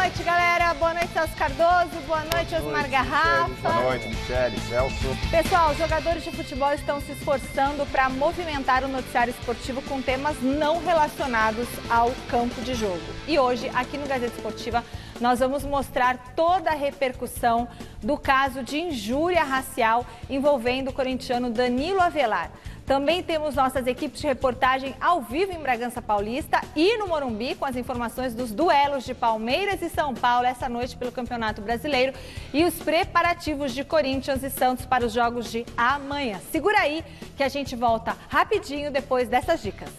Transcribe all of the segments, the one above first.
noite, galera. Boa noite, Celso Cardoso. Boa noite, Osmar Garrafa. Boa noite, Michele, Celso. Pessoal, os jogadores de futebol estão se esforçando para movimentar o noticiário esportivo com temas não relacionados ao campo de jogo. E hoje, aqui no Gazeta Esportiva, nós vamos mostrar toda a repercussão do caso de injúria racial envolvendo o corintiano Danilo Avelar. Também temos nossas equipes de reportagem ao vivo em Bragança Paulista e no Morumbi com as informações dos duelos de Palmeiras e São Paulo essa noite pelo Campeonato Brasileiro e os preparativos de Corinthians e Santos para os jogos de amanhã. Segura aí que a gente volta rapidinho depois dessas dicas.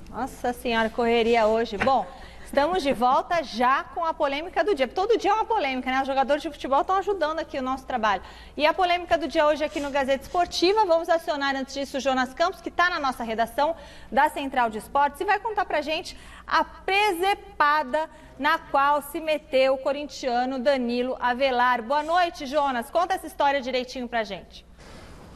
Nossa senhora, correria hoje. Bom, estamos de volta já com a polêmica do dia. Todo dia é uma polêmica, né? Os jogadores de futebol estão ajudando aqui o nosso trabalho. E a polêmica do dia hoje aqui no Gazeta Esportiva, vamos acionar antes disso o Jonas Campos, que está na nossa redação da Central de Esportes e vai contar pra gente a presepada na qual se meteu o corintiano Danilo Avelar. Boa noite, Jonas. Conta essa história direitinho pra gente.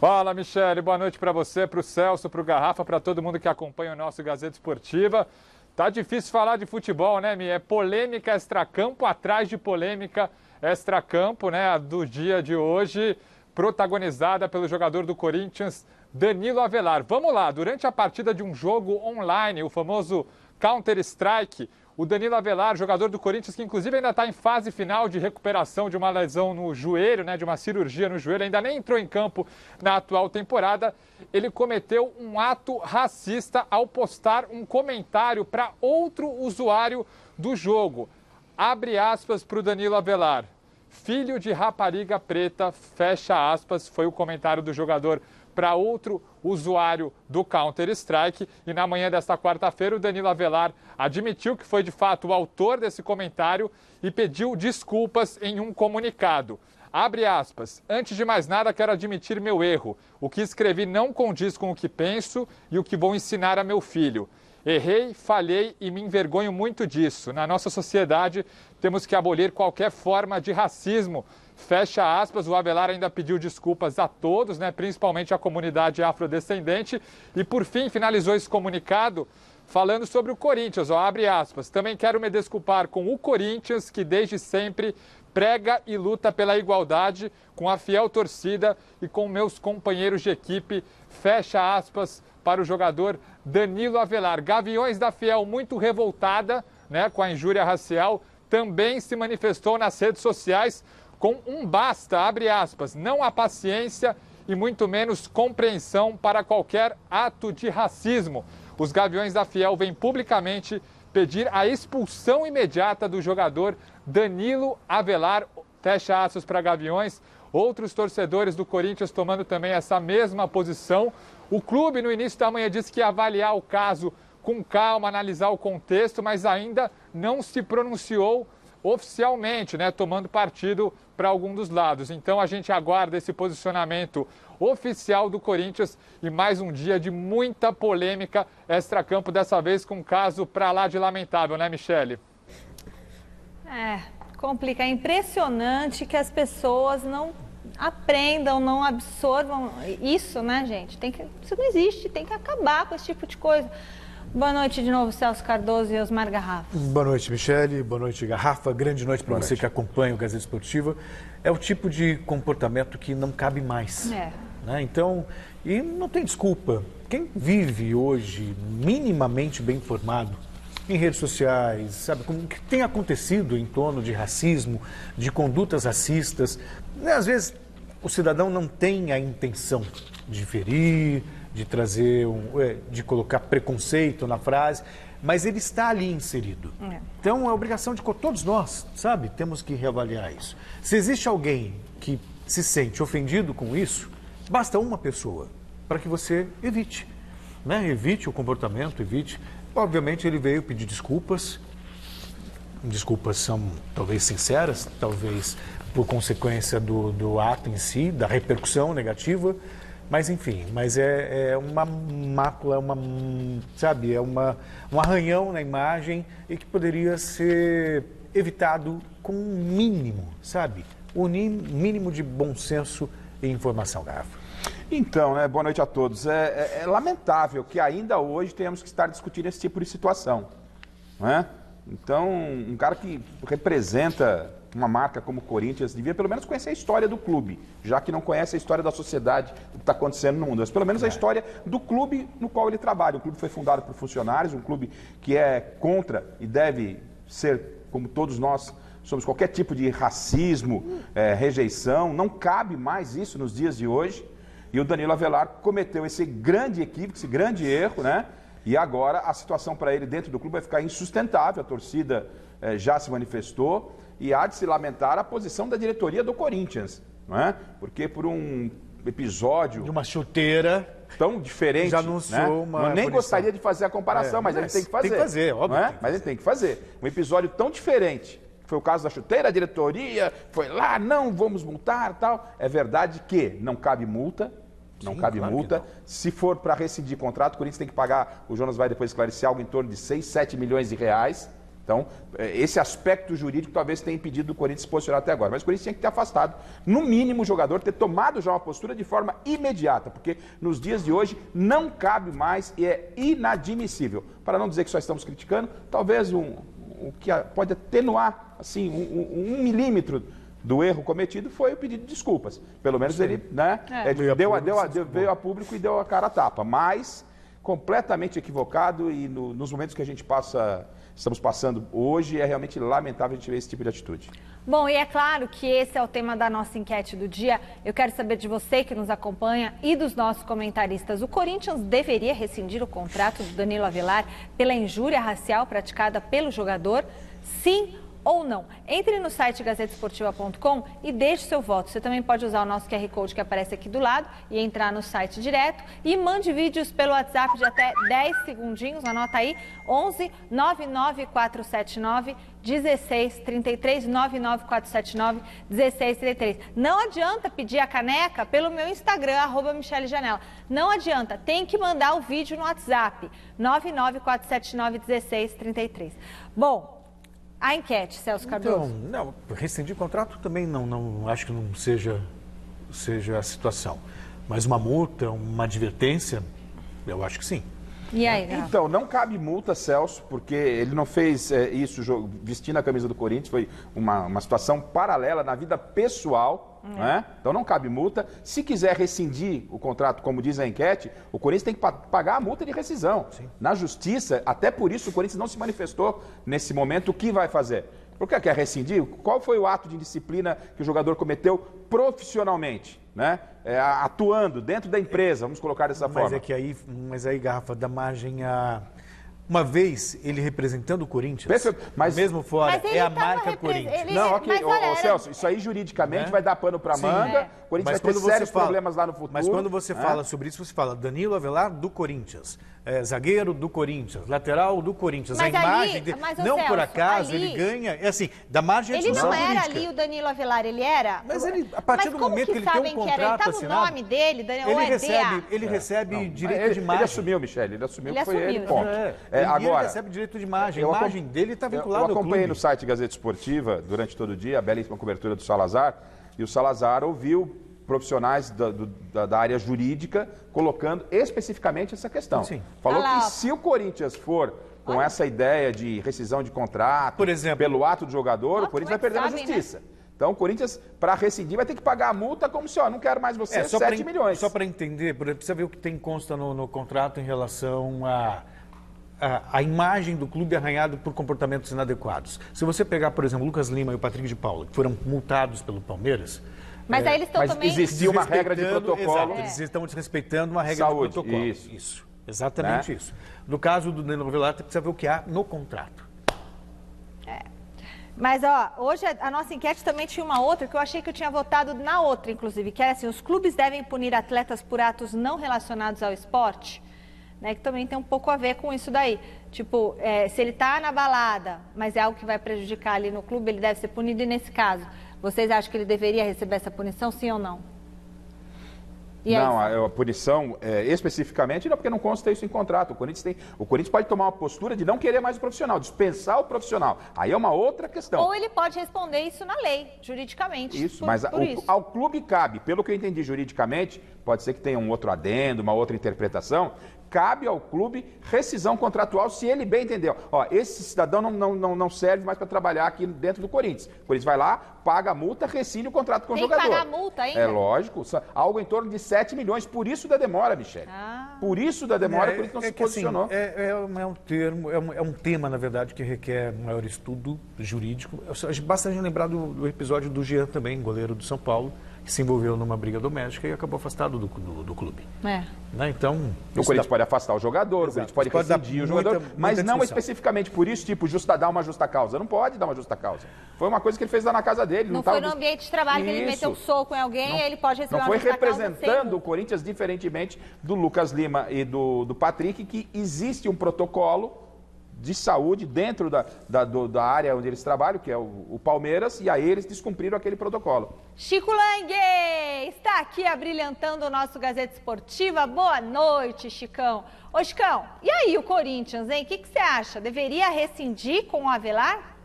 Fala, Michele. Boa noite para você, para o Celso, para o Garrafa, para todo mundo que acompanha o nosso Gazeta Esportiva. Tá difícil falar de futebol, né, Mi? É polêmica extracampo atrás de polêmica extracampo, né? Do dia de hoje, protagonizada pelo jogador do Corinthians, Danilo Avelar. Vamos lá, durante a partida de um jogo online, o famoso Counter-Strike, o Danilo Avelar, jogador do Corinthians, que inclusive ainda está em fase final de recuperação de uma lesão no joelho, né, de uma cirurgia no joelho, ainda nem entrou em campo na atual temporada, ele cometeu um ato racista ao postar um comentário para outro usuário do jogo. Abre aspas para o Danilo Avelar. Filho de rapariga preta, fecha aspas, foi o comentário do jogador para outro usuário do Counter-Strike. E na manhã desta quarta-feira, o Danilo Avelar admitiu que foi de fato o autor desse comentário e pediu desculpas em um comunicado. Abre aspas, antes de mais nada quero admitir meu erro. O que escrevi não condiz com o que penso e o que vou ensinar a meu filho. Errei, falhei e me envergonho muito disso. Na nossa sociedade temos que abolir qualquer forma de racismo. Fecha aspas, o Avelar ainda pediu desculpas a todos, né, principalmente à comunidade afrodescendente. E por fim finalizou esse comunicado falando sobre o Corinthians, abre aspas. Também quero me desculpar com o Corinthians, que desde sempre prega e luta pela igualdade, com a fiel torcida e com meus companheiros de equipe, fecha aspas, para o jogador Danilo Avelar. Gaviões da Fiel, muito revoltada, né, com a injúria racial, também se manifestou nas redes sociais com um basta, abre aspas, não há paciência e muito menos compreensão para qualquer ato de racismo. Os Gaviões da Fiel vêm publicamente pedir a expulsão imediata do jogador Danilo Avelar, fecha aspas para Gaviões. Outros torcedores do Corinthians tomando também essa mesma posição. O clube, no início da manhã, disse que ia avaliar o caso com calma, analisar o contexto, mas ainda não se pronunciou oficialmente, né, tomando partido para algum dos lados. Então a gente aguarda esse posicionamento oficial do Corinthians e mais um dia de muita polêmica extracampo, dessa vez com um caso para lá de lamentável, né, Michele? Complica. É impressionante que as pessoas não aprendam, não absorvam isso, né, gente? Isso não existe, tem que acabar com esse tipo de coisa. Boa noite de novo, Celso Cardoso e Osmar Garrafa. Boa noite, Michele. Boa noite, Garrafa. Grande noite para você que acompanha o Gazeta Esportiva. É o tipo de comportamento que não cabe mais. Né? Então, e não tem desculpa. Quem vive hoje minimamente bem informado em redes sociais, sabe, como que tem acontecido em torno de racismo, de condutas racistas, né? Às vezes o cidadão não tem a intenção de ferir, de trazer, de colocar preconceito na frase, mas ele está ali inserido. Então é obrigação de todos nós, sabe? Temos que reavaliar isso. Se existe alguém que se sente ofendido com isso, basta uma pessoa para que você evite, né? Evite o comportamento, evite. Obviamente ele veio pedir desculpas. Desculpas são talvez sinceras, talvez por consequência do ato em si, da repercussão negativa. Mas enfim, é uma mácula, sabe, um arranhão na imagem e que poderia ser evitado com um mínimo, sabe, um mínimo de bom senso e informação, Garrafa. Então, né, boa noite a todos. É lamentável que ainda hoje tenhamos que estar discutindo esse tipo de situação, não é? Então, um cara que representa uma marca como o Corinthians devia pelo menos conhecer a história do clube, já que não conhece a história da sociedade, do que está acontecendo no mundo, mas pelo menos a história do clube no qual ele trabalha. O clube foi fundado por funcionários, um clube que é contra e deve ser, como todos nós somos, qualquer tipo de racismo, rejeição. Não cabe mais isso nos dias de hoje. E o Danilo Avelar cometeu esse grande equívoco, esse grande erro, né? E agora a situação para ele dentro do clube vai ficar insustentável. A torcida já se manifestou e há de se lamentar a posição da diretoria do Corinthians, não é? Porque por um episódio de uma chuteira tão diferente, já anunciou, né? Eu nem gostaria de fazer a comparação, mas ele tem que fazer. Tem que fazer, óbvio. Não é? Mas ele tem que fazer. Um episódio tão diferente, foi o caso da chuteira, a diretoria foi lá, não, vamos multar e tal. É verdade que não cabe multa. Não cabe multa. Se for para rescindir contrato, o Corinthians tem que pagar, o Jonas vai depois esclarecer, algo em torno de 6, 7 milhões de reais. Então, esse aspecto jurídico talvez tenha impedido do Corinthians se posicionar até agora. Mas o Corinthians tinha que ter afastado, no mínimo, o jogador, ter tomado já uma postura de forma imediata, porque nos dias de hoje não cabe mais e é inadmissível. Para não dizer que só estamos criticando, talvez o que pode atenuar assim, um milímetro do erro cometido foi o pedido de desculpas. Pelo menos ele, né, veio a público e deu a cara a tapa. Mas completamente equivocado e nos momentos que a gente estamos passando hoje, é realmente lamentável a gente ver esse tipo de atitude. Bom, e é claro que esse é o tema da nossa enquete do dia. Eu quero saber de você que nos acompanha e dos nossos comentaristas. O Corinthians deveria rescindir o contrato do Danilo Avelar pela injúria racial praticada pelo jogador? Sim ou não? Entre no site gazetesportiva.com e deixe seu voto. Você também pode usar o nosso QR Code que aparece aqui do lado e entrar no site direto e mande vídeos pelo WhatsApp de até 10 segundinhos, anota aí, 11 99479 1633, 99479 1633. Não adianta pedir a caneca pelo meu Instagram, @MicheleJanella. Não adianta, tem que mandar o vídeo no WhatsApp, 99479 1633. Bom, a enquete, Celso Cardoso. Então, não, rescindir contrato também não acho que não seja a situação. Mas uma multa, uma advertência, eu acho que sim. E aí, Rafa? Então, não cabe multa, Celso, porque ele não fez isso vestindo a camisa do Corinthians, foi uma situação paralela na vida pessoal, né? Então não cabe multa. Se quiser rescindir o contrato, como diz a enquete, o Corinthians tem que pagar a multa de rescisão. Sim. Na justiça, até por isso o Corinthians não se manifestou nesse momento o que vai fazer. Por que quer rescindir? Qual foi o ato de indisciplina que o jogador cometeu profissionalmente, né? Atuando dentro da empresa, vamos colocar dessa forma. Mas aí, Garrafa, dá margem a... Uma vez ele representando o Corinthians, mas mesmo fora, é a marca Corinthians. Não, ok, Celso, isso aí juridicamente vai dar pano para manga, o Corinthians vai ter sérios problemas lá no futuro. Mas quando você fala sobre isso, você fala Danilo Avelar do Corinthians, zagueiro do Corinthians, lateral do Corinthians. Mas a imagem dele, não Celso, por acaso, ele ganha, é assim, da margem ele não era ali o Danilo Avelar, ele era? Mas ele, a partir do momento que ele tem um contrato assinado, o nome dele, ele recebe direito de imagem. Ele assumiu, Michele, ele assumiu que foi ele, ponto. Agora, ele recebe direito de imagem, a imagem dele está vinculada ao clube. Eu acompanhei no site Gazeta Esportiva durante todo o dia a belíssima cobertura do Salazar, e o Salazar ouviu profissionais da área jurídica colocando especificamente essa questão. Sim. Falou que se o Corinthians for com essa ideia de rescisão de contrato, por exemplo, pelo ato do jogador, o Corinthians vai perder na justiça. Né? Então, o Corinthians, para rescindir, vai ter que pagar a multa como se, não quero mais você, 7 milhões. Só para entender, precisa ver o que consta no contrato em relação a imagem do clube arranhada por comportamentos inadequados. Se você pegar, por exemplo, Lucas Lima e o Patrick de Paula, que foram multados pelo Palmeiras... Mas aí eles estão também... existia uma regra de protocolo. Exato, eles estão desrespeitando uma regra de protocolo. Isso. Exatamente isso. No caso do Danilo Avelar, precisa ver o que há no contrato. Mas, hoje a nossa enquete também tinha uma outra, que eu achei que eu tinha votado na outra, inclusive, que era assim, os clubes devem punir atletas por atos não relacionados ao esporte, né, que também tem um pouco a ver com isso daí. Tipo, se ele está na balada, mas é algo que vai prejudicar ali no clube, ele deve ser punido. E nesse caso, vocês acham que ele deveria receber essa punição, sim ou não? Não, a punição especificamente não, porque não consta isso em contrato. O Corinthians pode tomar uma postura de não querer mais o profissional, dispensar o profissional. Aí é uma outra questão. Ou ele pode responder isso na lei, juridicamente. Isso, mas ao clube cabe, pelo que eu entendi juridicamente, pode ser que tenha um outro adendo, uma outra interpretação, cabe ao clube rescisão contratual se ele bem entendeu. Ó, esse cidadão não serve mais para trabalhar aqui dentro do Corinthians. O Corinthians vai lá, paga a multa, rescinde o contrato com o jogador. Tem que pagar a multa ainda? É lógico, algo em torno de 7 milhões, por isso da demora, Michele. Por isso da demora, por isso não se posicionou. Assim, é um tema, na verdade, que requer maior estudo jurídico. Basta a gente lembrar do episódio do Jean também, goleiro do São Paulo, que se envolveu numa briga doméstica e acabou afastado do clube. Né? Então, o Corinthians pode afastar o jogador, Exato. o Corinthians pode rescindir o jogador, mas não especificamente por isso, tipo, dar uma justa causa. Não pode dar uma justa causa. Foi uma coisa que ele fez lá na casa dele. Não foi no ambiente de trabalho que ele meteu um soco em alguém, ele pode receber uma justa causa. Não foi representando o Corinthians, diferentemente do Lucas Lima e do Patrick, que existe um protocolo de saúde dentro da área onde eles trabalham, que é o Palmeiras, e aí eles descumpriram aquele protocolo. Chico Lang está aqui abrilhantando o nosso Gazeta Esportiva. Boa noite, Chicão. Ô, Chicão, e aí o Corinthians, hein? O que você acha? Deveria rescindir com o Avelar?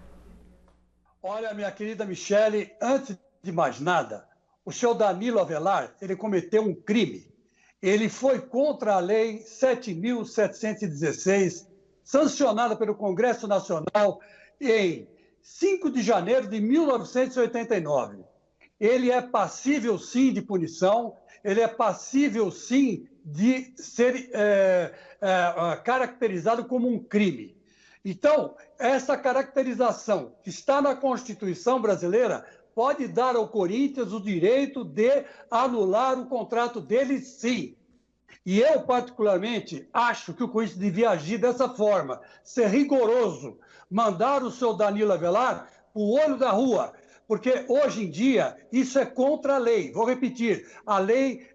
Olha, minha querida Michele, antes de mais nada, o senhor Danilo Avelar, ele cometeu um crime. Ele foi contra a lei 7.716, sancionada pelo Congresso Nacional em 5 de janeiro de 1989. Ele é passível, sim, de punição, ele é passível, sim, de ser caracterizado como um crime. Então, essa caracterização que está na Constituição brasileira pode dar ao Corinthians o direito de anular o contrato dele, sim. E eu, particularmente, acho que o Corinthians devia agir dessa forma, ser rigoroso, mandar o seu Danilo Avelar para o olho da rua, porque hoje em dia isso é contra a lei. Vou repetir, a lei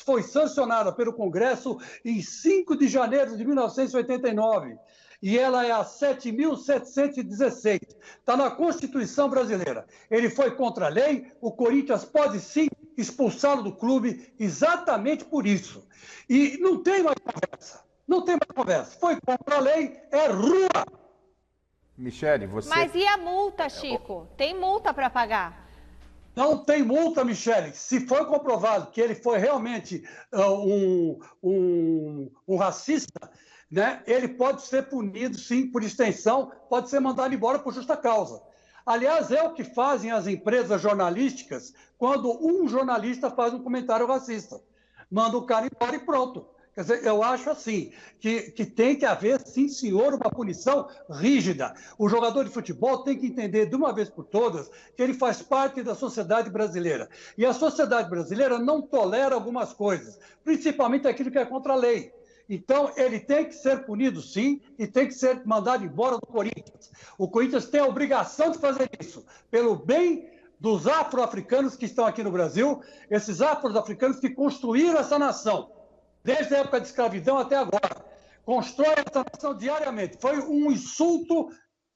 foi sancionada pelo Congresso em 5 de janeiro de 1989 e ela é a 7.716. Está na Constituição brasileira. Ele foi contra a lei, o Corinthians pode sim expulsá-lo do clube exatamente por isso. E não tem mais conversa. Não tem mais conversa. Foi contra a lei, é rua. Michele, você... Mas e a multa, Chico? Tem multa para pagar? Não tem multa, Michele. Se for comprovado que ele foi realmente um racista, né, ele pode ser punido, sim, por extensão, pode ser mandado embora por justa causa. Aliás, é o que fazem as empresas jornalísticas quando um jornalista faz um comentário racista. Manda o cara embora e pronto. Quer dizer, eu acho assim, que tem que haver, sim, senhor, uma punição rígida. O jogador de futebol tem que entender, de uma vez por todas, que ele faz parte da sociedade brasileira. E a sociedade brasileira não tolera algumas coisas, principalmente aquilo que é contra a lei. Então, ele tem que ser punido, sim, e tem que ser mandado embora do Corinthians. O Corinthians tem a obrigação de fazer isso, pelo bem dos afro-africanos que estão aqui no Brasil, esses afro-africanos que construíram essa nação, desde a época de escravidão até agora. Constrói essa nação diariamente. Foi um insulto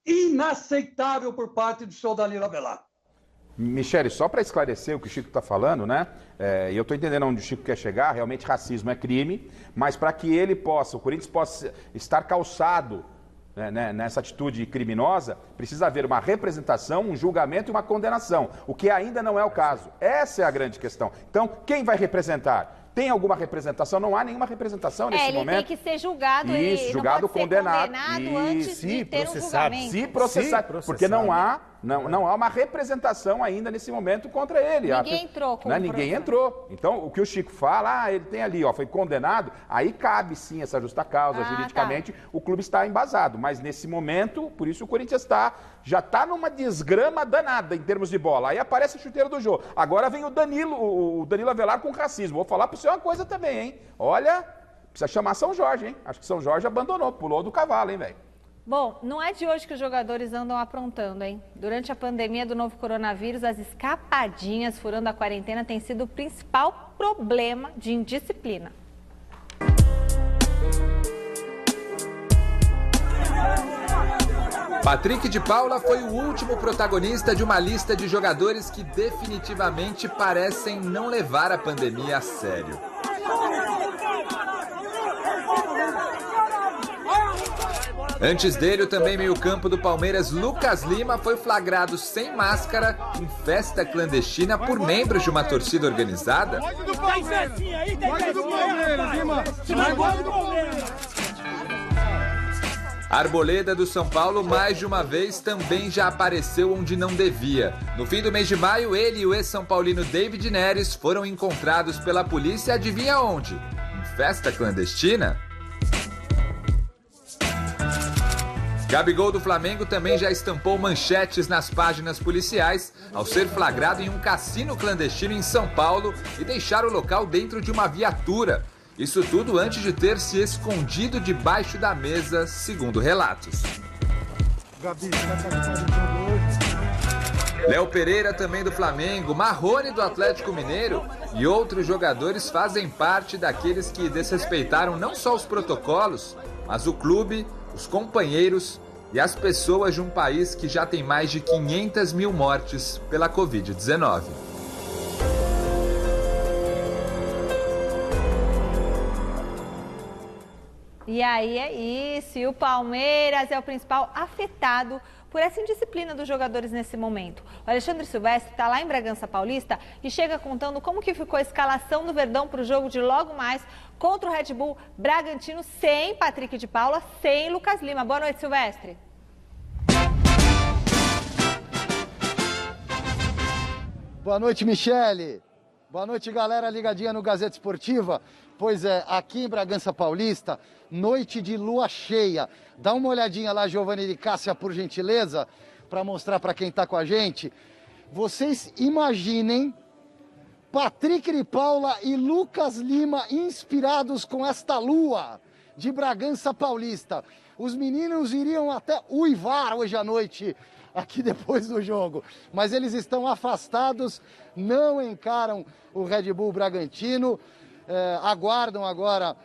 inaceitável por parte do senhor Danilo Avelar. Michele, só para esclarecer o que o Chico está falando, né? E eu estou entendendo onde o Chico quer chegar, realmente racismo é crime, mas para que ele possa, o Corinthians possa estar calçado, né, nessa atitude criminosa, precisa haver uma representação, um julgamento e uma condenação, o que ainda não é o caso. Essa é a grande questão. Então, quem vai representar? Tem alguma representação? Não há nenhuma representação nesse momento. Ele tem que ser julgado. Isso, julgado, condenado. Antes de ter um julgamento. Se processado, porque não há uma representação ainda nesse momento contra ele. Ninguém entrou. Ninguém entrou. Então, o que o Chico fala, ele tem ali, foi condenado, aí cabe sim essa justa causa, juridicamente, o clube está embasado. Mas nesse momento, por isso o Corinthians já está numa desgrama danada em termos de bola. Aí aparece o chuteiro do jogo. Agora vem o Danilo Avelar com racismo. Vou falar para você uma coisa também, hein? Olha, precisa chamar São Jorge, hein? Acho que São Jorge abandonou, pulou do cavalo, hein, velho? Bom, não é de hoje que os jogadores andam aprontando, hein? Durante a pandemia do novo coronavírus, as escapadinhas furando a quarentena têm sido o principal problema de indisciplina. Patrick de Paula foi o último protagonista de uma lista de jogadores que definitivamente parecem não levar a pandemia a sério. Antes dele, o também meio-campo do Palmeiras, Lucas Lima, foi flagrado sem máscara em festa clandestina por membros de uma torcida organizada. Arboleda do São Paulo, mais de uma vez, também já apareceu onde não devia. No fim do mês de maio, ele e o ex-são paulino David Neres foram encontrados pela polícia, adivinha onde? Em festa clandestina? Gabigol do Flamengo também já estampou manchetes nas páginas policiais ao ser flagrado em um cassino clandestino em São Paulo e deixar o local dentro de uma viatura. Isso tudo antes de ter se escondido debaixo da mesa, segundo relatos. Léo Pereira, também do Flamengo, Marrone do Atlético Mineiro e outros jogadores fazem parte daqueles que desrespeitaram não só os protocolos, mas o clube, os companheiros e as pessoas de um país que já tem mais de 500 mil mortes pela Covid-19. E aí é isso, e o Palmeiras é o principal afetado por essa indisciplina dos jogadores nesse momento. O Alexandre Silvestre está lá em Bragança Paulista e chega contando como que ficou a escalação do Verdão para o jogo de logo mais contra o Red Bull Bragantino, sem Patrick de Paula, sem Lucas Lima. Boa noite, Silvestre. Boa noite, Michele. Boa noite, galera ligadinha no Gazeta Esportiva. Pois é, aqui em Bragança Paulista, noite de lua cheia. Dá uma olhadinha lá, Giovanni de Cássia, por gentileza, para mostrar para quem está com a gente. Vocês imaginem Patrick de Paula e Lucas Lima inspirados com esta lua de Bragança Paulista. Os meninos iriam até uivar hoje à noite aqui depois do jogo, mas eles estão afastados, não encaram o Red Bull Bragantino, aguardam agora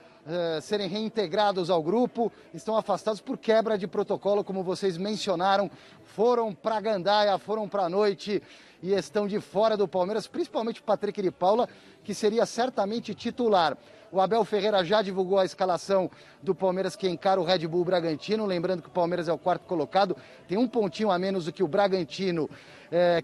serem reintegrados ao grupo, estão afastados por quebra de protocolo, como vocês mencionaram, foram para Gandaia, foram para a noite e estão de fora do Palmeiras, principalmente o Patrick de Paula, que seria certamente titular. O Abel Ferreira já divulgou a escalação do Palmeiras que encara o Red Bull Bragantino, lembrando que o Palmeiras é o quarto colocado, tem um pontinho a menos do que o Bragantino,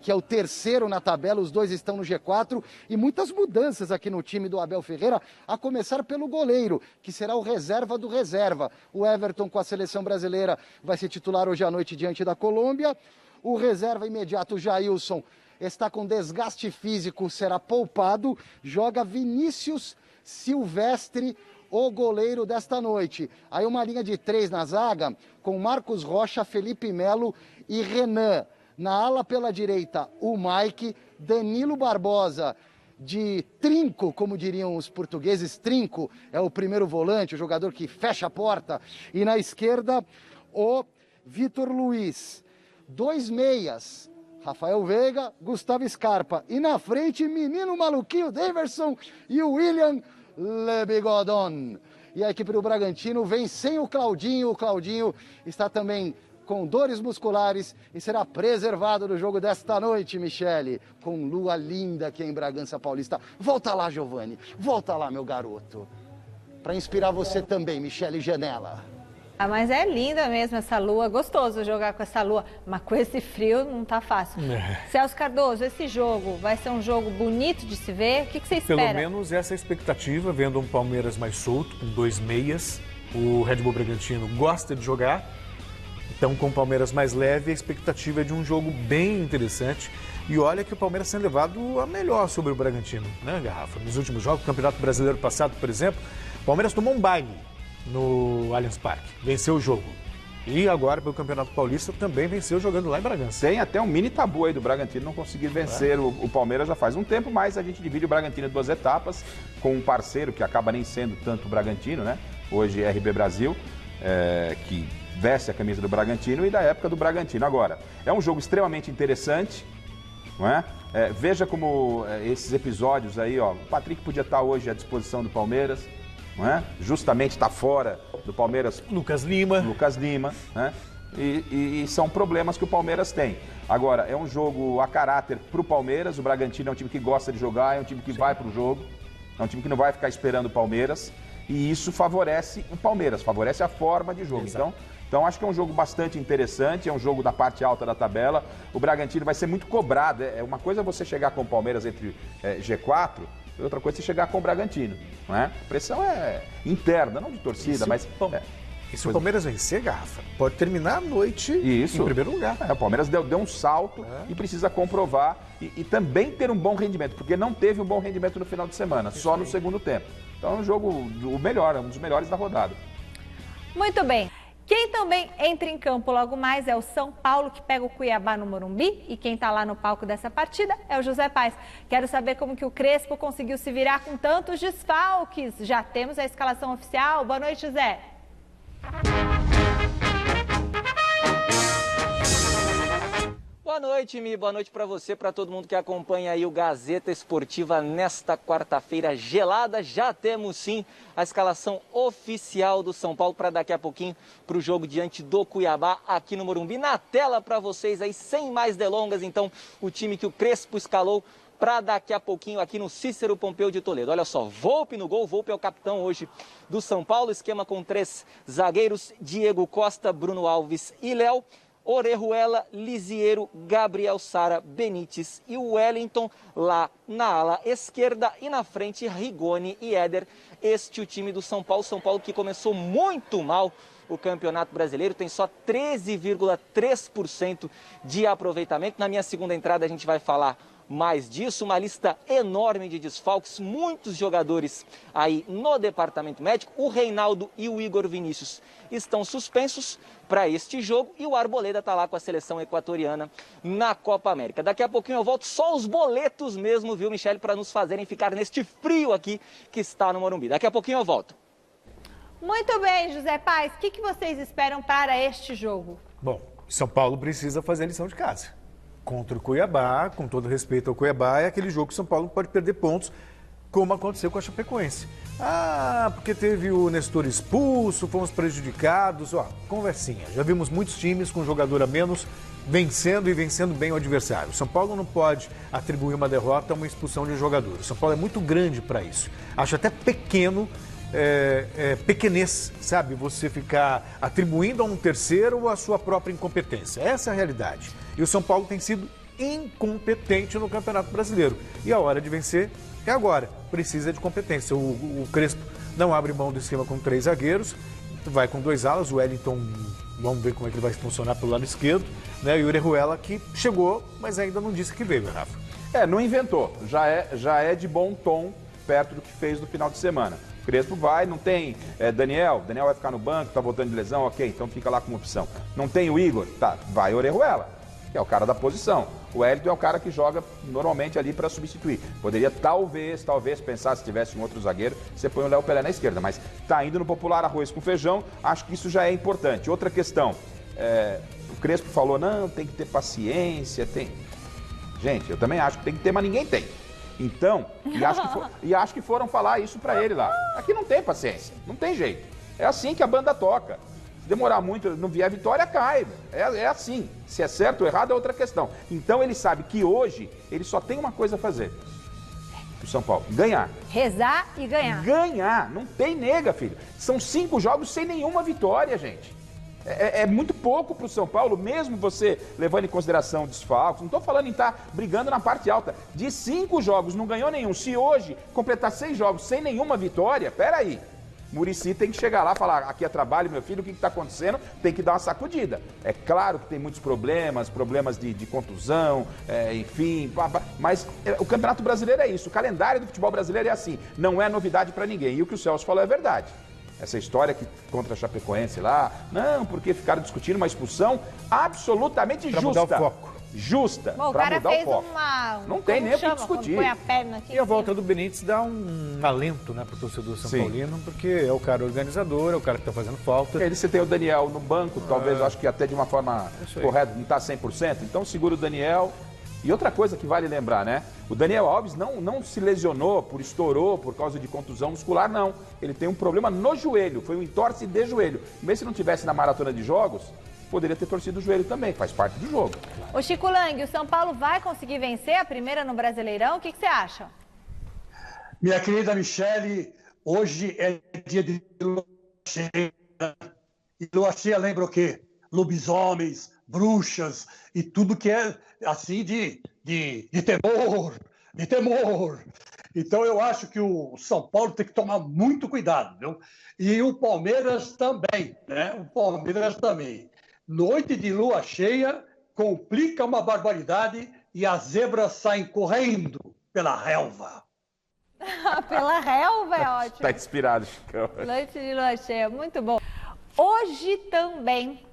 que é o terceiro na tabela, os dois estão no G4, e muitas mudanças aqui no time do Abel Ferreira, a começar pelo goleiro, que será o reserva do reserva. O Everton com a seleção brasileira vai ser titular hoje à noite diante da Colômbia, o reserva imediato, o Jailson, está com desgaste físico, será poupado, joga Vinícius Silvestre, o goleiro desta noite. Aí uma linha de 3 na zaga, com Marcos Rocha, Felipe Melo e Renan. Na ala pela direita, o Mike, Danilo Barbosa, de trinco, como diriam os portugueses, trinco é o primeiro volante, o jogador que fecha a porta. E na esquerda, o Vitor Luiz. 2 meias, Rafael Veiga, Gustavo Scarpa. E na frente, menino maluquinho, Daverson e o William Le Bigodon. E a equipe do Bragantino vem sem o Claudinho. O Claudinho está também com dores musculares e será preservado do jogo desta noite, Michele, com lua linda aqui em Bragança Paulista. Volta lá, Giovanni. Volta lá, meu garoto. Para inspirar você também, Michele Janela. Ah, mas é linda mesmo essa lua, gostoso jogar com essa lua, mas com esse frio não tá fácil. Celso Cardoso, esse jogo vai ser um jogo bonito de se ver? O que você espera? Pelo menos essa é a expectativa, vendo um Palmeiras mais solto, com 2 meias. O Red Bull Bragantino gosta de jogar, então com o Palmeiras mais leve, a expectativa é de um jogo bem interessante. E olha que o Palmeiras tem levado a melhor sobre o Bragantino, né, Garrafa? Nos últimos jogos, o Campeonato Brasileiro passado, por exemplo, o Palmeiras tomou um baile no Allianz Parque, venceu o jogo. E agora, pelo Campeonato Paulista, também venceu jogando lá em Bragança. Tem até um mini tabu aí do Bragantino não conseguir vencer o Palmeiras já faz um tempo, mas a gente divide o Bragantino em 2 etapas, com um parceiro que acaba nem sendo tanto o Bragantino, né? Hoje é RB Brasil, que veste a camisa do Bragantino e da época do Bragantino. Agora, é um jogo extremamente interessante, não é? Veja como esses episódios aí, ó, o Patrick podia estar hoje à disposição do Palmeiras, não é? Justamente está fora do Palmeiras. Lucas Lima. Né? E são problemas que o Palmeiras tem. Agora, é um jogo a caráter para o Palmeiras. O Bragantino é um time que gosta de jogar, é um time que vai para o jogo, é um time que não vai ficar esperando o Palmeiras. E isso favorece o Palmeiras, favorece a forma de jogo. Então acho que é um jogo bastante interessante, é um jogo da parte alta da tabela. O Bragantino vai ser muito cobrado. Uma coisa é você chegar com o Palmeiras entre G4, e outra coisa é você chegar com o Bragantino. Não é? A pressão é interna, não de torcida, mas... E se o Palmeiras vencer, Garrafa, pode terminar a noite em primeiro lugar. O Palmeiras deu um salto e precisa comprovar e também ter um bom rendimento, porque não teve um bom rendimento no final de semana, só no segundo tempo. Então é um jogo o melhor, um dos melhores da rodada. Muito bem. Quem também entra em campo logo mais é o São Paulo, que pega o Cuiabá no Morumbi. E quem está lá no palco dessa partida é o José Paes. Quero saber como que o Crespo conseguiu se virar com tantos desfalques. Já temos a escalação oficial. Boa noite, José. Boa noite, Mi. Boa noite para você, para todo mundo que acompanha aí o Gazeta Esportiva nesta quarta-feira gelada. Já temos sim a escalação oficial do São Paulo para daqui a pouquinho para o jogo diante do Cuiabá aqui no Morumbi. Na tela para vocês aí, sem mais delongas, então, o time que o Crespo escalou para daqui a pouquinho aqui no Cícero Pompeu de Toledo. Olha só, Volpi no gol, Volpi é o capitão hoje do São Paulo, esquema com 3 zagueiros, Diego Costa, Bruno Alves e Léo, Orejuela, Lisiero, Gabriel Sara, Benítez e Wellington lá na ala esquerda e na frente Rigoni e Éder. Este é o time do São Paulo que começou muito mal o Campeonato Brasileiro, tem só 13,3% de aproveitamento. Na minha segunda entrada a gente vai falar mais disso, uma lista enorme de desfalques, muitos jogadores aí no departamento médico. O Reinaldo e o Igor Vinícius estão suspensos para este jogo e o Arboleda está lá com a seleção equatoriana na Copa América. Daqui a pouquinho eu volto, só os boletos mesmo, viu, Michele, para nos fazerem ficar neste frio aqui que está no Morumbi. Daqui a pouquinho eu volto. Muito bem, José Paes, o que vocês esperam para este jogo? Bom, São Paulo precisa fazer a lição de casa. Contra o Cuiabá, com todo respeito ao Cuiabá, é aquele jogo que São Paulo pode perder pontos, como aconteceu com a Chapecoense. Porque teve o Nestor expulso, fomos prejudicados. Conversinha. Já vimos muitos times com jogador a menos vencendo e vencendo bem o adversário. São Paulo não pode atribuir uma derrota a uma expulsão de jogador. São Paulo é muito grande para isso. Acho até pequenez, sabe? Você ficar atribuindo a um terceiro a sua própria incompetência. Essa é a realidade. E o São Paulo tem sido incompetente no Campeonato Brasileiro. E a hora de vencer é agora. Precisa de competência. O Crespo não abre mão do esquema com 3 zagueiros, vai com 2 alas. O Wellington, vamos ver como é que ele vai funcionar pelo lado esquerdo, né? E o Orejuela, que chegou, mas ainda não disse que veio, Rafa. Não inventou. Já é de bom tom perto do que fez no final de semana. O Crespo vai, não tem Daniel vai ficar no banco, tá voltando de lesão, ok, então fica lá como opção. Não tem o Igor, tá, vai Orejuela, que é o cara da posição. O Wellington é o cara que joga normalmente ali para substituir. Poderia talvez pensar, se tivesse um outro zagueiro, você põe o Léo Pelé na esquerda, mas tá indo no popular arroz com feijão, acho que isso já é importante. Outra questão, o Crespo falou, não, tem que ter paciência, Gente, eu também acho que tem que ter, mas ninguém tem. Então, acho que foram falar isso para ele lá. Aqui não tem paciência, não tem jeito. É assim que a banda toca. Se demorar muito, não vier a vitória, cai. É assim. Se é certo ou errado é outra questão. Então ele sabe que hoje ele só tem uma coisa a fazer. O São Paulo, ganhar. Rezar e ganhar. Ganhar, não tem nega, filho. São 5 jogos sem nenhuma vitória, gente. É muito pouco para o São Paulo, mesmo você levando em consideração desfalques. Não estou falando em estar brigando na parte alta. De 5 jogos, não ganhou nenhum. Se hoje completar 6 jogos sem nenhuma vitória, peraí. Muricy tem que chegar lá e falar, aqui é trabalho, meu filho, o que está acontecendo? Tem que dar uma sacudida. É claro que tem muitos problemas de contusão, enfim, mas o Campeonato Brasileiro é isso. O calendário do futebol brasileiro é assim. Não é novidade para ninguém. E o que o Celso falou é verdade. Essa história que contra a Chapecoense lá, não, porque ficaram discutindo uma expulsão absolutamente justa. Para mudar o foco. Justa, para mudar o foco. Não tem nem o que discutir. Põe a perna aqui, e a volta do Benítez dá um alento, né, para o torcedor São Paulino, porque é o cara organizador, é o cara que está fazendo falta. Você tem o Daniel no banco, talvez, acho que até de uma forma correta, não está 100%, então segura o Daniel. E outra coisa que vale lembrar, né? O Daniel Alves não se lesionou, estourou por causa de contusão muscular, não. Ele tem um problema no joelho, foi um entorse de joelho. Mesmo se não tivesse na maratona de jogos, poderia ter torcido o joelho também, faz parte do jogo. Ô Chico Lang, o São Paulo vai conseguir vencer a primeira no Brasileirão? O que você acha? Minha querida Michele, hoje é dia de lua cheia. E lua cheia lembra o quê? Lobisomens, bruxas e tudo que é assim de temor, de temor. Então eu acho que o São Paulo tem que tomar muito cuidado, viu? E o Palmeiras também, né? O Palmeiras também. Noite de lua cheia complica uma barbaridade e as zebras saem correndo pela relva. Pela relva é ótimo. Tá inspirado, Chicão. Noite de lua cheia, muito bom. Hoje também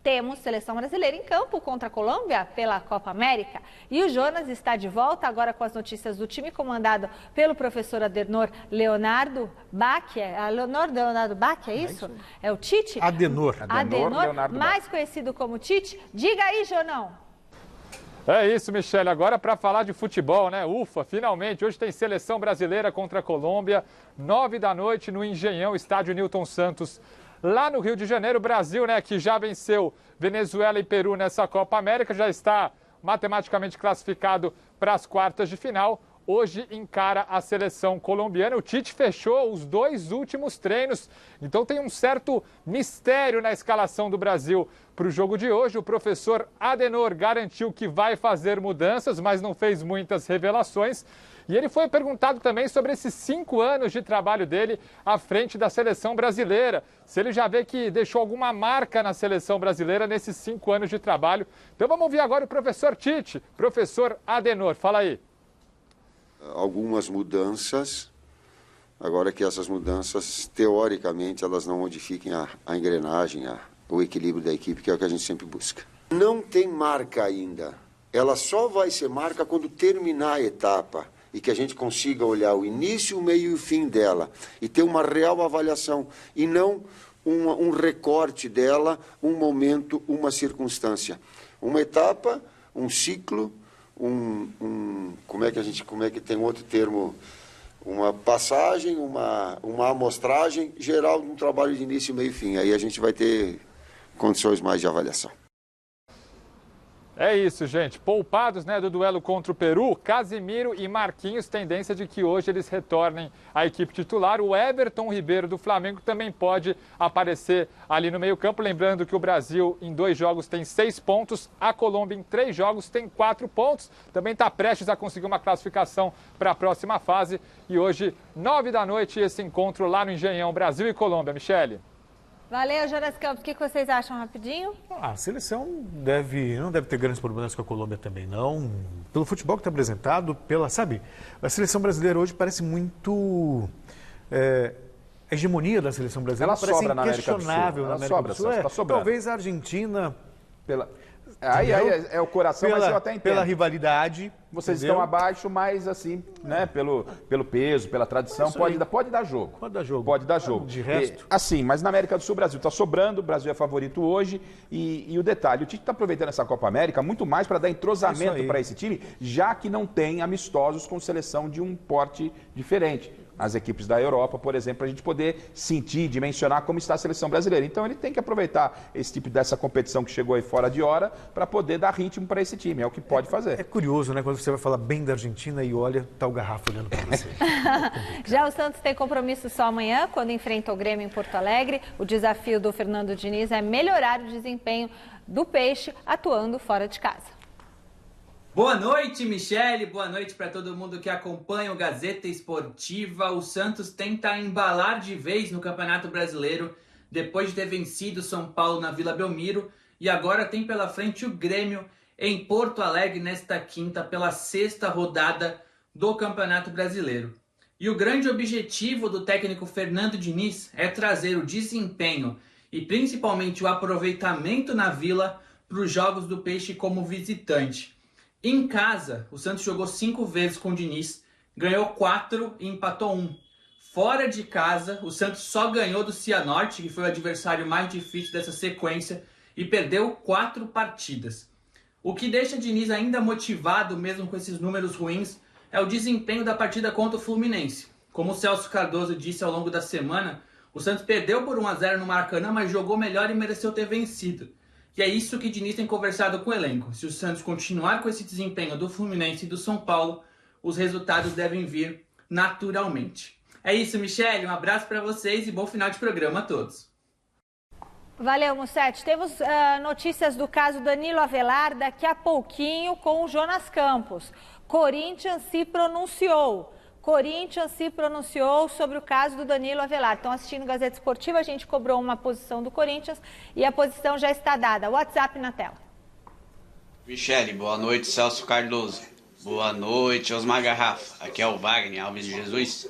temos seleção brasileira em campo contra a Colômbia pela Copa América. E o Jonas está de volta agora com as notícias do time comandado pelo professor Adenor Leonardo Bach. Leonardo Bach, é isso? É o Tite? Adenor Leonardo mais conhecido como Tite. Diga aí, Jonão. É isso, Michele. Agora para falar de futebol, né? Ufa, finalmente. Hoje tem seleção brasileira contra a Colômbia, 9 da noite no Engenhão, estádio Newton Santos, lá no Rio de Janeiro. O Brasil, né, que já venceu Venezuela e Peru nessa Copa América, já está matematicamente classificado para as quartas de final. Hoje encara a seleção colombiana. O Tite fechou os 2 últimos treinos, então tem um certo mistério na escalação do Brasil para o jogo de hoje. O professor Adenor garantiu que vai fazer mudanças, mas não fez muitas revelações. E ele foi perguntado também sobre esses 5 anos de trabalho dele à frente da seleção brasileira. Se ele já vê que deixou alguma marca na seleção brasileira nesses 5 anos de trabalho. Então vamos ouvir agora o professor Tite, professor Adenor. Fala aí. Algumas mudanças, agora que essas mudanças, teoricamente, elas não modifiquem a engrenagem, o equilíbrio da equipe, que é o que a gente sempre busca. Não tem marca ainda. Ela só vai ser marca quando terminar a etapa e que a gente consiga olhar o início, o meio e o fim dela e ter uma real avaliação e não um recorte dela, um momento, uma circunstância. Uma etapa, um ciclo, como é que tem outro termo, uma passagem, uma amostragem geral de um trabalho de início, meio e fim. Aí a gente vai ter condições mais de avaliação. É isso, gente. Poupados, né, do duelo contra o Peru, Casimiro e Marquinhos, tendência de que hoje eles retornem à equipe titular. O Everton Ribeiro do Flamengo também pode aparecer ali no meio-campo. Lembrando que o Brasil em 2 jogos tem 6 pontos, a Colômbia em 3 jogos tem 4 pontos. Também está prestes a conseguir uma classificação para a próxima fase. E hoje, 9 da noite, esse encontro lá no Engenhão, Brasil e Colômbia. Michele. Valeu, Jonas Campos. O que vocês acham rapidinho? A seleção não deve ter grandes problemas com a Colômbia também, não. Pelo futebol que está apresentado, a seleção brasileira hoje parece muito... a hegemonia da seleção brasileira ela parece sobra inquestionável na América do Sul. Tá sobrando. Talvez a Argentina... Aí é o coração, mas eu até entendo. Pela rivalidade. Vocês estão abaixo, mas assim, né? Pelo peso, pela tradição, pode dar jogo. Pode dar jogo. De resto. Assim, mas na América do Sul o Brasil está sobrando, o Brasil é favorito hoje. E o detalhe, o Tite está aproveitando essa Copa América muito mais para dar entrosamento para esse time, já que não tem amistosos com seleção de um porte diferente. As equipes da Europa, por exemplo, para a gente poder sentir, dimensionar como está a seleção brasileira. Então ele tem que aproveitar esse tipo dessa competição que chegou aí fora de hora para poder dar ritmo para esse time, é o que pode fazer. É curioso, né, quando você vai falar bem da Argentina e olha, tá o Garrafa olhando para você. Já o Santos tem compromisso só amanhã, quando enfrenta o Grêmio em Porto Alegre. O desafio do Fernando Diniz é melhorar o desempenho do Peixe atuando fora de casa. Boa noite, Michele. Boa noite para todo mundo que acompanha o Gazeta Esportiva. O Santos tenta embalar de vez no Campeonato Brasileiro depois de ter vencido São Paulo na Vila Belmiro e agora tem pela frente o Grêmio em Porto Alegre nesta quinta pela 6ª rodada do Campeonato Brasileiro. E o grande objetivo do técnico Fernando Diniz é trazer o desempenho e principalmente o aproveitamento na Vila para os jogos do Peixe como visitante. Em casa, o Santos jogou 5 vezes com o Diniz, ganhou 4 e empatou 1. Fora de casa, o Santos só ganhou do Cianorte, que foi o adversário mais difícil dessa sequência, e perdeu 4 partidas. O que deixa o Diniz ainda motivado, mesmo com esses números ruins, é o desempenho da partida contra o Fluminense. Como o Celso Cardoso disse ao longo da semana, o Santos perdeu por 1-0 no Maracanã, mas jogou melhor e mereceu ter vencido. E é isso que Diniz tem conversado com o elenco. Se o Santos continuar com esse desempenho do Fluminense e do São Paulo, os resultados devem vir naturalmente. É isso, Michele. Um abraço para vocês e bom final de programa a todos. Valeu, Mussete. Temos notícias do caso Danilo Avelar daqui a pouquinho com o Jonas Campos. Corinthians se pronunciou sobre o caso do Danilo Avelar. Estão assistindo o Gazeta Esportiva, a gente cobrou uma posição do Corinthians e a posição já está dada. WhatsApp na tela. Michele, boa noite, Celso Cardoso. Boa noite, Osmar Garrafa. Aqui é o Wagner Alves de Jesus.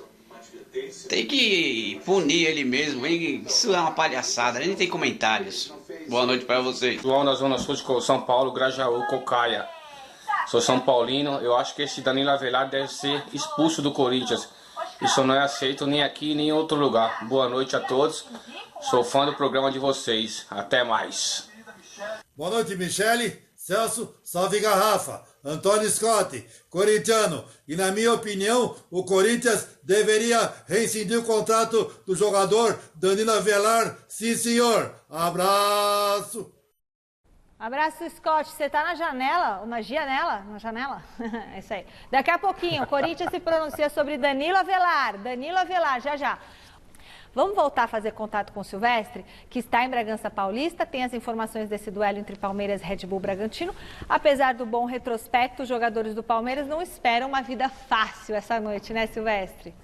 Tem que punir ele mesmo, hein? Isso é uma palhaçada, nem tem comentários. Boa noite para vocês. João da Zona Sul de São Paulo, Grajaú, Cocaia. Sou São Paulino, eu acho que esse Danilo Avelar deve ser expulso do Corinthians. Isso não é aceito nem aqui nem em outro lugar. Boa noite a todos, sou fã do programa de vocês. Até mais. Boa noite, Michele, Celso, salve Garrafa. Antônio Scott, corintiano. E na minha opinião, o Corinthians deveria rescindir o contrato do jogador Danilo Avelar. Sim, senhor. Abraço. Abraço, Scott. Você tá na janela? Uma janela? Na janela? É isso aí. Daqui a pouquinho, o Corinthians se pronuncia sobre Danilo Avelar. Danilo Avelar, já já. Vamos voltar a fazer contato com o Silvestre, que está em Bragança Paulista. Tem as informações desse duelo entre Palmeiras e Red Bull Bragantino. Apesar do bom retrospecto, os jogadores do Palmeiras não esperam uma vida fácil essa noite, né, Silvestre?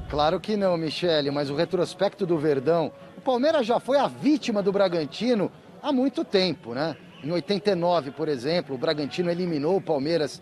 Claro que não, Michele, mas o retrospecto do Verdão, o Palmeiras já foi a vítima do Bragantino há muito tempo, né? Em 89, por exemplo, o Bragantino eliminou o Palmeiras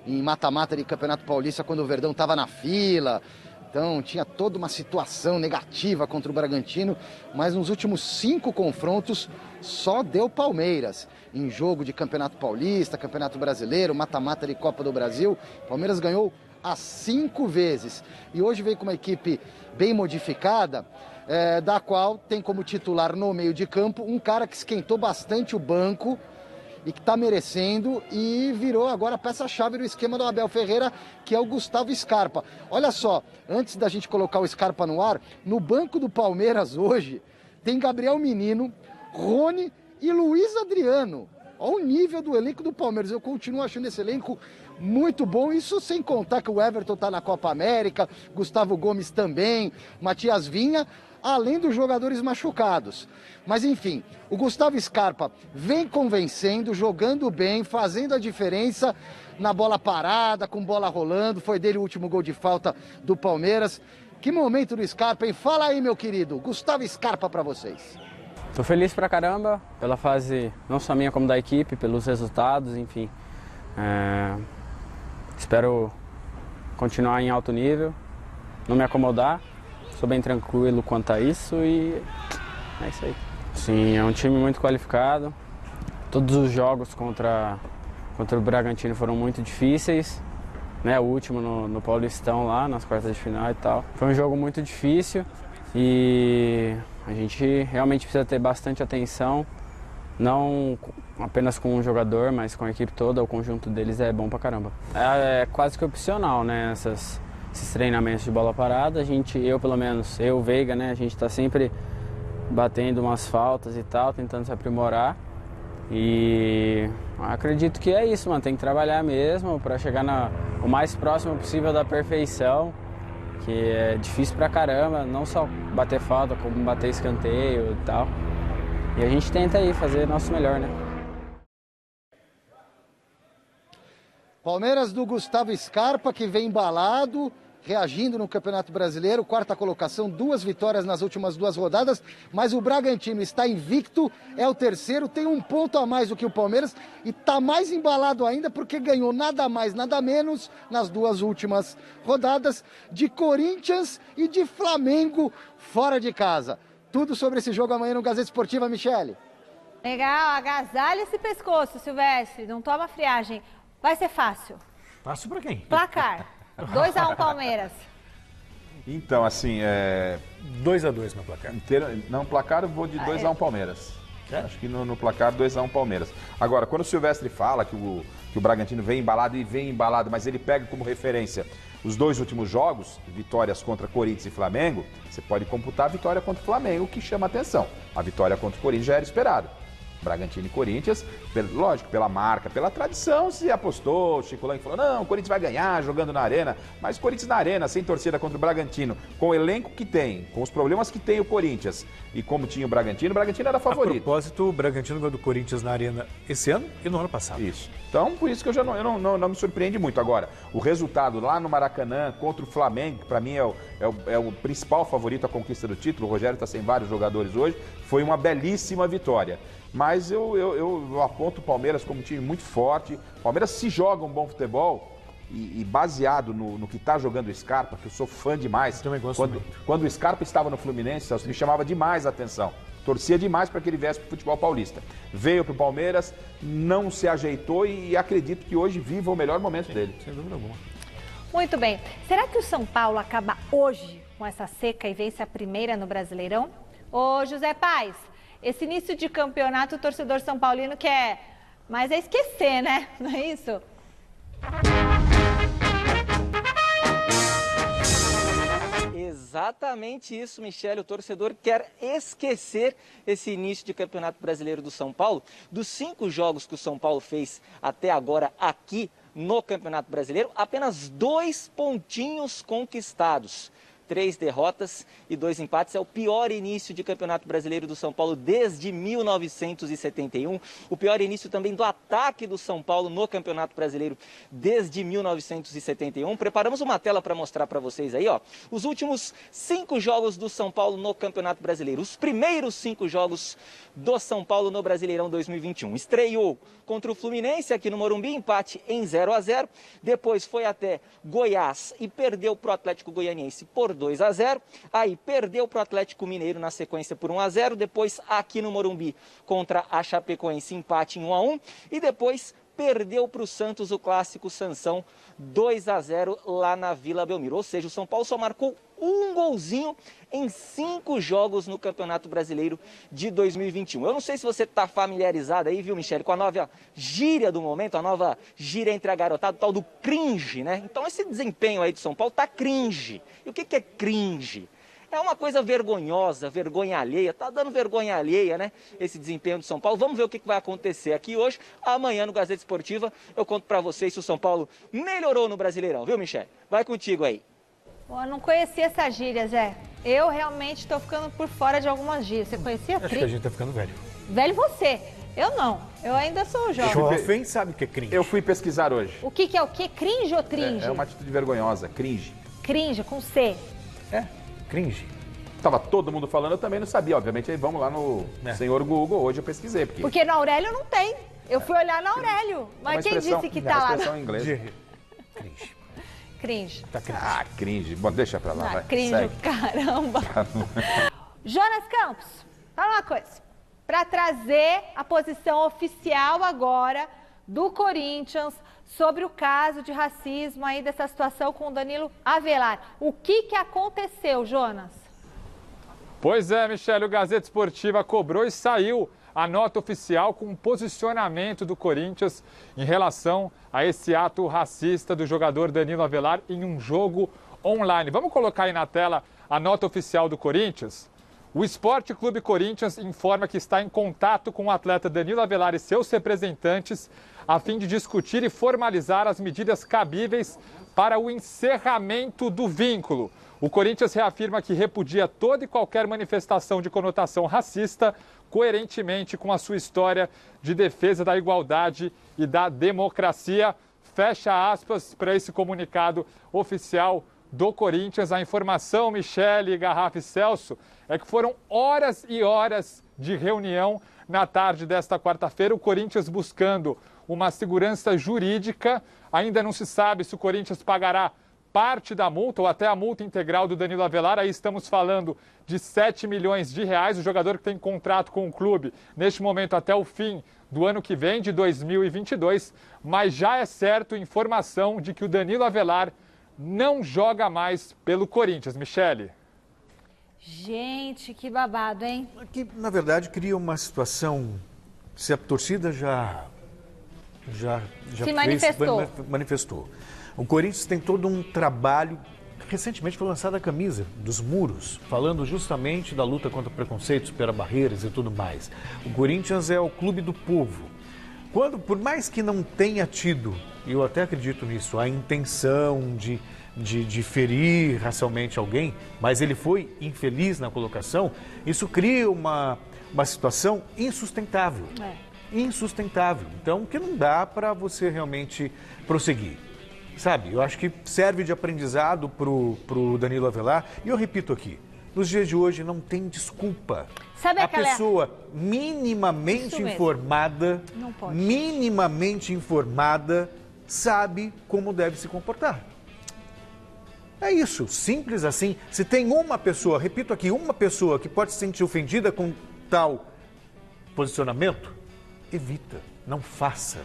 em mata-mata de Campeonato Paulista quando o Verdão estava na fila. Então tinha toda uma situação negativa contra o Bragantino, mas nos últimos 5 confrontos só deu Palmeiras. Em jogo de Campeonato Paulista, Campeonato Brasileiro, mata-mata de Copa do Brasil, o Palmeiras ganhou as 5 vezes. E hoje veio com uma equipe bem modificada, da qual tem como titular no meio de campo um cara que esquentou bastante o banco e que está merecendo e virou agora a peça-chave do esquema do Abel Ferreira, que é o Gustavo Scarpa. Olha só, antes da gente colocar o Scarpa no ar, no banco do Palmeiras hoje tem Gabriel Menino, Rony e Luiz Adriano. Olha o nível do elenco do Palmeiras. Eu continuo achando esse elenco muito bom, isso sem contar que o Everton está na Copa América, Gustavo Gomes também, Matias Vinha, além dos jogadores machucados. Mas enfim, o Gustavo Scarpa vem convencendo, jogando bem, fazendo a diferença na bola parada, com bola rolando. Foi dele o último gol de falta do Palmeiras. Que momento do Scarpa, hein? Fala aí, meu querido. Gustavo Scarpa para vocês. Tô feliz pra caramba pela fase, não só minha como da equipe, pelos resultados, enfim. Espero continuar em alto nível, não me acomodar. Sou bem tranquilo quanto a isso e é isso aí. Sim, é um time muito qualificado. Todos os jogos contra o Bragantino foram muito difíceis, né? O último no Paulistão lá, nas quartas de final e tal. Foi um jogo muito difícil e a gente realmente precisa ter bastante atenção, não apenas com um jogador, mas com a equipe toda. O conjunto deles é bom pra caramba. É quase que opcional, né? Esses treinamentos de bola parada, pelo menos, o Veiga, né? A gente tá sempre batendo umas faltas e tal, tentando se aprimorar. E acredito que é isso, mano. Tem que trabalhar mesmo para chegar o mais próximo possível da perfeição, que é difícil pra caramba, não só bater falta, como bater escanteio e tal. E a gente tenta aí fazer o nosso melhor, né? Palmeiras do Gustavo Scarpa, que vem embalado, reagindo no Campeonato Brasileiro, 4ª colocação, 2 vitórias nas últimas 2 rodadas, mas o Bragantino está invicto, é o 3º, tem 1 ponto a mais do que o Palmeiras e está mais embalado ainda porque ganhou nada mais, nada menos nas 2 últimas rodadas de Corinthians e de Flamengo fora de casa. Tudo sobre esse jogo amanhã no Gazeta Esportiva, Michele. Legal, agasalha esse pescoço, Silvestre, não toma friagem. Vai ser fácil. Fácil pra quem? Placar. 2-1 Palmeiras. Então, assim, 2-2 no placar. Não, placar eu vou de 2-1 Palmeiras. Acho que no placar 2-1 Palmeiras. Agora, quando o Silvestre fala que o Bragantino vem embalado, mas ele pega como referência os 2 últimos jogos, vitórias contra Corinthians e Flamengo, você pode computar a vitória contra o Flamengo, que chama atenção. A vitória contra o Corinthians já era esperada. Bragantino e Corinthians, lógico, pela marca, pela tradição, se apostou, o Chico Lang falou, não, o Corinthians vai ganhar jogando na Arena, mas o Corinthians na Arena, sem torcida contra o Bragantino, com o elenco que tem, com os problemas que tem o Corinthians e como tinha o Bragantino era favorito. A propósito, o Bragantino ganhou do Corinthians na Arena esse ano e no ano passado. Isso. Então, por isso que eu não me surpreende muito. Agora, o resultado lá no Maracanã contra o Flamengo, que para mim é o principal favorito à conquista do título, o Rogério está sem vários jogadores hoje, foi uma belíssima vitória. Mas eu aponto o Palmeiras como um time muito forte. O Palmeiras se joga um bom futebol e baseado no que está jogando o Scarpa, que eu sou fã demais. Eu também gosto muito. Quando o Scarpa estava no Fluminense, me chamava demais a atenção. Torcia demais para que ele viesse para o futebol paulista. Veio para o Palmeiras, não se ajeitou e acredito que hoje viva o melhor momento dele. Sem dúvida alguma. Muito bem. Será que o São Paulo acaba hoje com essa seca e vence a primeira no Brasileirão? Ô, José Paz, esse início de campeonato o torcedor são paulino quer, mas é esquecer, né? Não é isso? Exatamente isso, Michele. O torcedor quer esquecer esse início de Campeonato Brasileiro do São Paulo. Dos 5 jogos que o São Paulo fez até agora aqui no Campeonato Brasileiro, apenas 2 pontinhos conquistados. 3 derrotas e 2 empates. É o pior início de Campeonato Brasileiro do São Paulo desde 1971. O pior início também do ataque do São Paulo no Campeonato Brasileiro desde 1971. Preparamos uma tela para mostrar para vocês aí, ó. Os últimos 5 jogos do São Paulo no Campeonato Brasileiro. Os primeiros 5 jogos do São Paulo no Brasileirão 2021. Estreou contra o Fluminense aqui no Morumbi, empate em 0-0. Depois foi até Goiás e perdeu para o Atlético Goianiense por 2-0. Aí perdeu para o Atlético Mineiro na sequência por 1-0. Depois aqui no Morumbi contra a Chapecoense, empate em 1-1. E depois perdeu para o Santos o clássico Sansão 2-0 lá na Vila Belmiro. Ou seja, o São Paulo só marcou um golzinho em 5 jogos no Campeonato Brasileiro de 2021. Eu não sei se você está familiarizado aí, viu, Michele, com a nova gíria do momento, a nova gíria entre a garotada, o tal do cringe, né? Então esse desempenho aí do São Paulo tá cringe. E o que é cringe? É uma coisa vergonhosa, vergonha alheia, tá dando vergonha alheia, né? Esse desempenho do São Paulo. Vamos ver o que vai acontecer aqui hoje. Amanhã no Gazeta Esportiva eu conto para vocês se o São Paulo melhorou no Brasileirão, viu, Michele? Vai contigo aí. Eu não conhecia essa gíria, Zé. Eu realmente estou ficando por fora de algumas gírias. Você conhecia? Acho que a gente tá ficando velho. Velho você. Eu não. Eu ainda sou jovem. Jovem sabe o que é cringe. Eu fui pesquisar hoje. O que é o quê? Cringe ou tringe? É uma atitude vergonhosa, cringe. Cringe, com C. Cringe. Tava todo mundo falando, eu também não sabia. Obviamente, aí vamos lá no senhor Google. Hoje eu pesquisei. Porque no Aurélio não tem. Eu fui olhar no Aurélio. Mas quem disse que tá lá? Expressão em inglês. Cringe. Cringe. Tá cringe. Ah, cringe. Bom, deixa pra lá, vai. Cringe, segue. caramba. Jonas Campos, fala uma coisa. Para trazer a posição oficial agora do Corinthians sobre o caso de racismo aí dessa situação com o Danilo Avelar. O que aconteceu, Jonas? Pois é, Michele, o Gazeta Esportiva cobrou e saiu a nota oficial com o posicionamento do Corinthians em relação a esse ato racista do jogador Danilo Avelar em um jogo online. Vamos colocar aí na tela a nota oficial do Corinthians? O Esporte Clube Corinthians informa que está em contato com o atleta Danilo Avelar e seus representantes a fim de discutir e formalizar as medidas cabíveis para o encerramento do vínculo. O Corinthians reafirma que repudia toda e qualquer manifestação de conotação racista, coerentemente com a sua história de defesa da igualdade e da democracia. Fecha aspas para esse comunicado oficial do Corinthians. A informação, Michele, Garrafa e Celso, é que foram horas e horas de reunião na tarde desta quarta-feira. O Corinthians buscando uma segurança jurídica. Ainda não se sabe se o Corinthians pagará parte da multa ou até a multa integral do Danilo Avelar. Aí estamos falando de 7 milhões de reais. O jogador que tem contrato com o clube neste momento até o fim do ano que vem, de 2022. Mas já é certo informação de que o Danilo Avelar não joga mais pelo Corinthians. Michele. Gente, que babado, hein? Que, na verdade, cria uma situação, se a torcida já se manifestou. O Corinthians tem todo um trabalho. Recentemente foi lançada a camisa dos muros, falando justamente da luta contra preconceitos, supera barreiras e tudo mais. O Corinthians é o clube do povo. Quando, por mais que não tenha tido, e eu até acredito nisso, a intenção de ferir racialmente alguém, mas ele foi infeliz na colocação, isso cria uma situação insustentável. Insustentável. Então, que não dá para você realmente prosseguir. Sabe, eu acho que serve de aprendizado pro Danilo Avelar. E eu repito aqui, nos dias de hoje não tem desculpa. Sabe aquela... pessoa minimamente informada, sabe como deve se comportar. É isso, simples assim. Se tem uma pessoa, repito aqui, uma pessoa que pode se sentir ofendida com tal posicionamento, evita, não faça,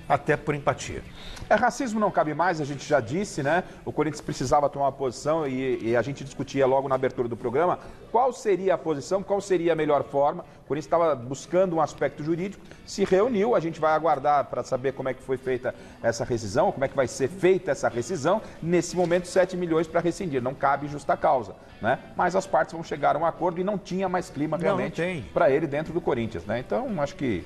até por empatia. Racismo não cabe mais, a gente já disse, né? O Corinthians precisava tomar uma posição e a gente discutia logo na abertura do programa qual seria a posição, qual seria a melhor forma. O Corinthians estava buscando um aspecto jurídico, se reuniu, a gente vai aguardar para saber como é que foi feita essa rescisão, como é que vai ser feita essa rescisão. Nesse momento, 7 milhões para rescindir, não cabe justa causa, né? Mas as partes vão chegar a um acordo e não tinha mais clima realmente para ele dentro do Corinthians, né? Então, acho que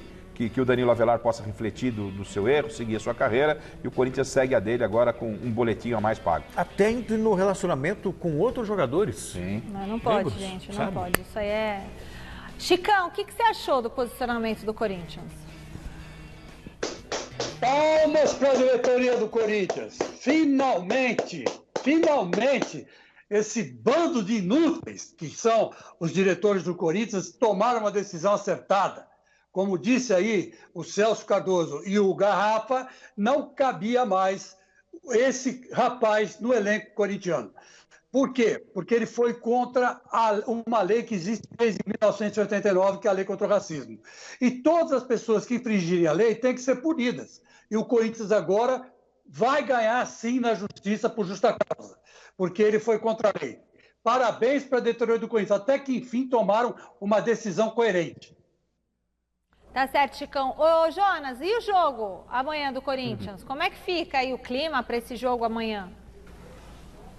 o Danilo Avelar possa refletir do seu erro, seguir a sua carreira, e o Corinthians segue a dele agora com um boletim a mais pago. Até entre no relacionamento com outros jogadores. Sim. Não pode, gente, não pode. Isso aí é... Chicão, o que você achou do posicionamento do Corinthians? Palmas para a diretoria do Corinthians. Finalmente, esse bando de inúteis que são os diretores do Corinthians tomaram uma decisão acertada. Como disse aí o Celso Cardoso e o Garrafa, não cabia mais esse rapaz no elenco corintiano. Por quê? Porque ele foi contra uma lei que existe desde 1989, que é a lei contra o racismo. E todas as pessoas que infringirem a lei têm que ser punidas. E o Corinthians agora vai ganhar, sim, na justiça por justa causa, porque ele foi contra a lei. Parabéns para a diretoria do Corinthians, até que, enfim, tomaram uma decisão coerente. Tá certo, Chicão. Ô, Jonas, e o jogo amanhã do Corinthians? Como é que fica aí o clima para esse jogo amanhã?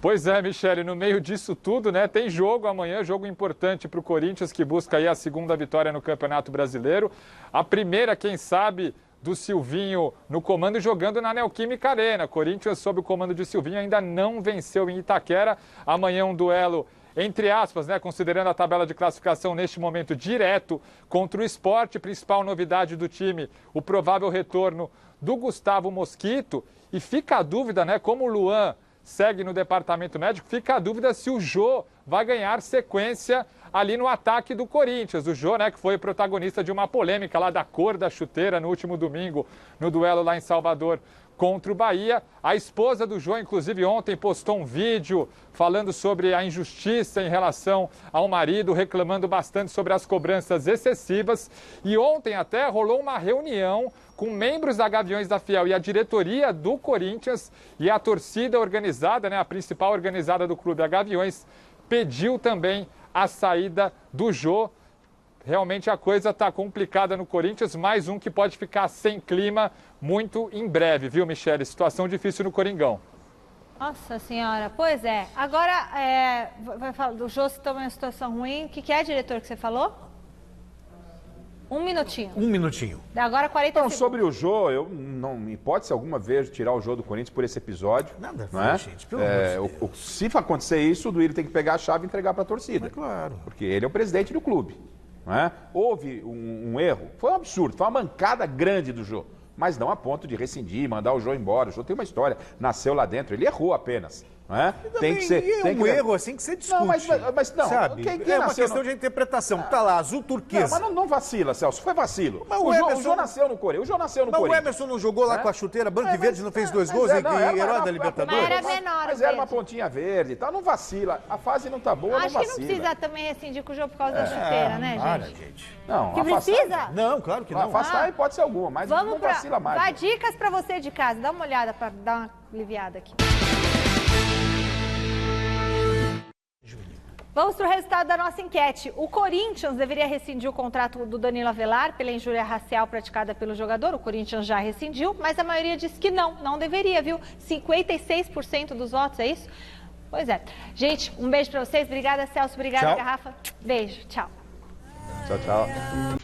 Pois é, Michele, no meio disso tudo, né, tem jogo amanhã, jogo importante para o Corinthians, que busca aí a segunda vitória no Campeonato Brasileiro. A primeira, quem sabe, do Silvinho no comando, jogando na Neoquímica Arena. Corinthians, sob o comando de Silvinho, ainda não venceu em Itaquera. Amanhã um duelo, entre aspas, né, considerando a tabela de classificação neste momento, direto contra o Sport. Principal novidade do time, o provável retorno do Gustavo Mosquito. E fica a dúvida, né, como o Luan segue no departamento médico, fica a dúvida se o Jô vai ganhar sequência ali no ataque do Corinthians. O Jô, né, que foi protagonista de uma polêmica lá da cor da chuteira no último domingo, no duelo lá em Salvador contra o Bahia. A esposa do Jô, inclusive, ontem postou um vídeo falando sobre a injustiça em relação ao marido, reclamando bastante sobre as cobranças excessivas. E ontem até rolou uma reunião com membros da Gaviões da Fiel e a diretoria do Corinthians, e a torcida organizada, né, a principal organizada do clube, a Gaviões, pediu também a saída do Jô. Realmente a coisa está complicada no Corinthians, mais um que pode ficar sem clima muito em breve, viu, Michele? Situação difícil no Coringão. Nossa Senhora, pois é. Agora, vai falar do Jô, se está uma situação ruim. O que é, diretor, que você falou? Um minutinho. Agora 40 segundos. Sobre o Jô, eu não, em hipótese alguma, vejo tirar o Jô do Corinthians por esse episódio. Nada a ver, gente, pelo amor de Deus. Se acontecer isso, o Duílio tem que pegar a chave e entregar para a torcida. Mas claro. Porque ele é o presidente do clube. Não é? Houve um erro, foi um absurdo, foi uma mancada grande do Jô, mas não a ponto de rescindir, mandar o Jô embora. O Jô tem uma história, nasceu lá dentro, ele errou apenas. Não é? Tem que ser. É um erro assim que você discute. Não, mas não, sabe? Quem é uma questão de interpretação. Tá lá, azul turquesa. Mas não vacila, Celso, foi vacilo. Mas o Jô nasceu no Corinthians. Mas o Emerson não jogou lá com a chuteira branca e verde, não fez 2 gols e herói da Libertadores? Era menor. Mas era uma pontinha verde e tal, não vacila. A fase não tá boa, não vacila. Acho que não precisa também rescindir com o Jô por causa da chuteira, né, gente? Não, que precisa? Não, claro que não. Afastar em hipótese alguma, mas não vacila mais. Dá dicas pra você de casa, dá uma olhada pra dar uma aliviada aqui. Vamos para o resultado da nossa enquete. O Corinthians deveria rescindir o contrato do Danilo Avelar pela injúria racial praticada pelo jogador. O Corinthians já rescindiu, mas a maioria disse que não deveria, viu? 56% dos votos, é isso? Pois é. Gente, um beijo para vocês. Obrigada, Celso. Obrigada, Garrafa. Beijo. Tchau. Tchau, tchau.